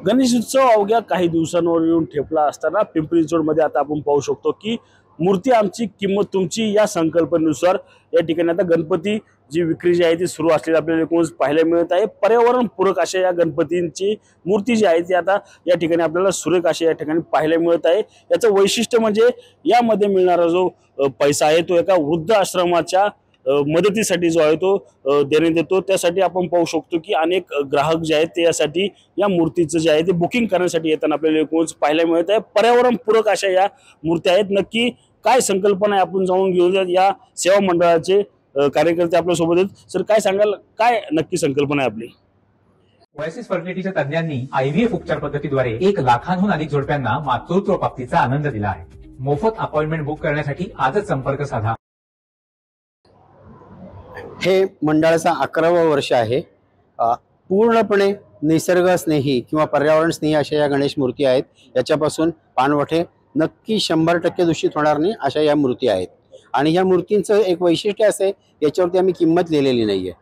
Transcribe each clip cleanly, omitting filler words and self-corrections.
गणेश उत्सव अवघ्या काही दिवसांवर येऊन ठेपला असताना पिंपरी चिंचवडमध्ये आता आपण पाहू शकतो की मूर्ती आमची किंमत तुमची या संकल्पनेनुसार या ठिकाणी आता गणपती जी विक्री जी आहे ती सुरू असलेली आपल्याला एकूणच पाहायला मिळत आहे। पर्यावरणपूरक अशा या गणपतींची मूर्ती जी आहे ती आता या ठिकाणी आपल्याला सुरेख अशा या ठिकाणी पाहायला मिळत आहे। याचं वैशिष्ट्य म्हणजे यामध्ये मिळणारा जो पैसा आहे तो एका वृद्ध आश्रमाच्या मदतीसाठी जो आहे तो देण्यात येतो। त्यासाठी आपण पाहू शकतो की अनेक ग्राहक जे आहेत ते यासाठी या मूर्तीचं जे आहे ते बुकिंग करण्यासाठी येताना आपल्याला एकूणच पाहायला मिळत आहे। पर्यावरणपूरक अशा या मूर्त्या आहेत। नक्की काय संकल्पना आहे आपण जाणून घेऊयात। या सेवा मंडळाचे कार्यकर्ते आपल्या सोबत आहेत। सर काय सांगाल, काय नक्की संकल्पना आहे आपली? ओएसिस फर्टिलिटीच्या तज्ञांनी आयव्हीएफ उपचार पद्धतीद्वारे 1 लाखांहून अधिक जोडप्यांना मातृत्व प्राप्तीचा आनंद दिला आहे। मोफत अपॉइंटमेंट बुक करण्यासाठी आजच संपर्क साधा। हे मंडळाचा 11वा वर्ष आहे। पूर्णपणे निसर्गस्नेही किंवा पर्यावरण स्नेही अशा या गणेश मूर्ती आहेत। याच्यापासून पाणवठे नक्की 100% दूषित होणार नाही अशा या मूर्ती आहेत। आणि या मूर्तींचं एक वैशिष्ट्य असे, याच्यावरती आम्ही किंमत लिहिलेली नाहीये।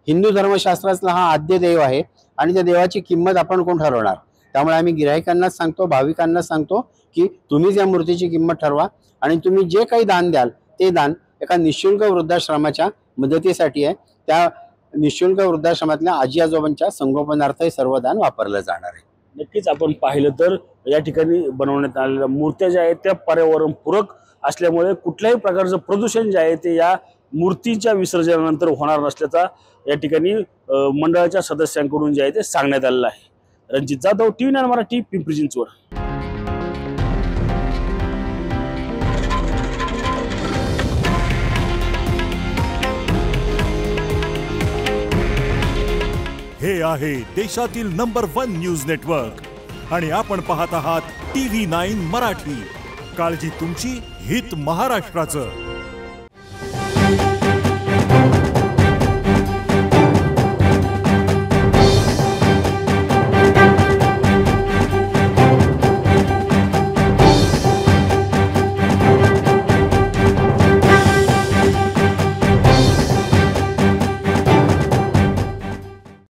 हिंदू धर्मशास्त्रातला हा आद्य देव आहे आणि त्या देवाची किंमत आपण कोण ठरवणार? त्यामुळे आम्ही गिराहिकांनाच सांगतो, भाविकांना सांगतो की तुम्हीच या मूर्तीची किंमत ठरवा आणि तुम्ही जे काही दान द्याल ते दान एका निःशुल्क वृद्धाश्रमाच्या मदतीसाठी आहे। त्या निःशुल्क वृद्धाश्रमातल्या आजी आजोबांच्या संगोपनार्थ हे सर्व दान वापरलं जाणार आहे। नक्कीच आपण पाहिलं तर या ठिकाणी बनवण्यात आलेल्या मूर्त्या ज्या आहेत त्या पर्यावरणपूरक असल्यामुळे कुठल्याही प्रकारचं प्रदूषण जे आहे ते या मूर्तीच्या विसर्जनानंतर होणार नसल्याचा या ठिकाणी मंडळाच्या सदस्यांकडून जे आहे ते सांगण्यात आलेलं आहे। रणजित जाधव, TV9 मराठी, पिंपरी चिंचवड। हे आहे देशातील नंबर 1 न्यूज नेटवर्क आणि आपण पाहत आहात TV9 मराठी। काळजी तुमची, हित महाराष्ट्राचं।